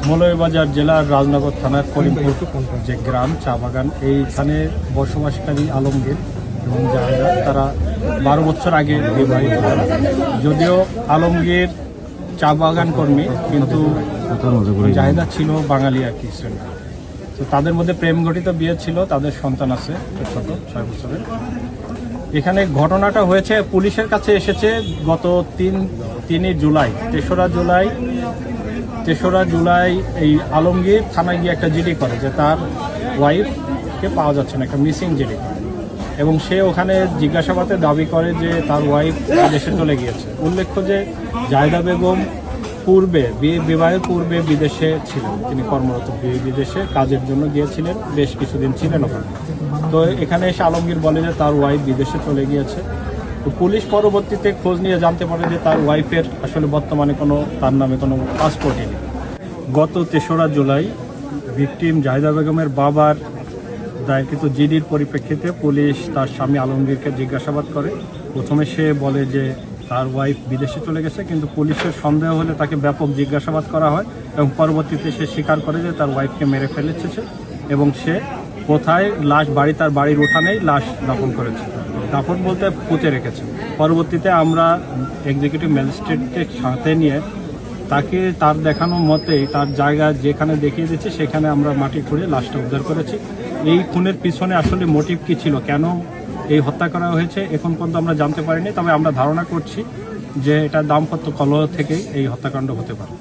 মৌলভীবাজার জেলার রাজনগর থানার করিমপুর যে গ্রাম চা বাগান, এইখানে বসবাসকারী আলমগীর এবং জাহেদা তারা 12 বছর আগে বিবাহিত। যদিও আলমগীর চা বাগান কর্মী, কিন্তু জাহেদা ছিল বাঙালি আর কি শ্রেণী। তো তাদের মধ্যে প্রেম ঘটিত বিয়ে ছিল, তাদের সন্তান আছে ছোট 6 বছরের। এখানে ঘটনাটা হয়েছে পুলিশের কাছে এসেছে গত 3 জুলাই, 3রা জুলাই এই আলমগীর থানায় গিয়ে একটা জিডি করে যে তার ওয়াইফকে পাওয়া যাচ্ছে না, একটা মিসিং জিডি করে, এবং সে ওখানে জিজ্ঞাসাবাদে দাবি করে যে তার ওয়াইফ দেশে চলে গিয়েছে। উল্লেখ্য যে জাহেদা বেগম বিবাহের পূর্বে বিদেশে ছিলেন, তিনি কর্মরত বিদেশে কাজের জন্য গিয়েছিলেন, বেশ কিছুদিন ছিলেন ওখানে। তো এখানে এসে আলমগীর বলে যে তার ওয়াইফ বিদেশে চলে গিয়েছে। তো পুলিশ পরবর্তীতে খোঁজ নিয়ে জানতে পারে যে তার ওয়াইফের আসলে বর্তমানে তার নামে কোনো পাসপোর্টই নেই। গত 3রা জুলাই ভিকটিম জাহেদা বেগমের বাবার দায়েরকৃত জিডির পরিপ্রেক্ষিতে পুলিশ তার স্বামী আলমগীরকে জিজ্ঞাসাবাদ করে। প্রথমে সে বলে যে তার ওয়াইফ বিদেশে চলে গেছে, কিন্তু পুলিশের সন্দেহ হলে তাকে ব্যাপক জিজ্ঞাসাবাদ করা হয় এবং পরবর্তীতে সে স্বীকার করে যে তার ওয়াইফকে মেরে ফেলেছে এবং সে কোথায় লাশ তার বাড়ির উঠানেই লাশ দাফন করেছে। দাফন বলতে পুঁতে রেখেছে। পরবর্তীতে আমরা এক্সিকিউটিভ ম্যাজিস্ট্রেটের সাথে নিয়ে তাকে তার দেখানো মতে তার জায়গা যেখানে দেখিয়ে দিচ্ছে সেখানে আমরা মাটি খুঁড়ে লাশটা উদ্ধার করেছি। এই খুনের পিছনে আসলে মোটিভ কী ছিল, কেন এই হত্যা করা হয়েছে, এখন পর্যন্ত আমরা জানতে পারিনি। তবে আমরা ধারণা করছি যে এটা দাম্পত্য কলহ থেকেই এই হত্যাকাণ্ড হতে পারে।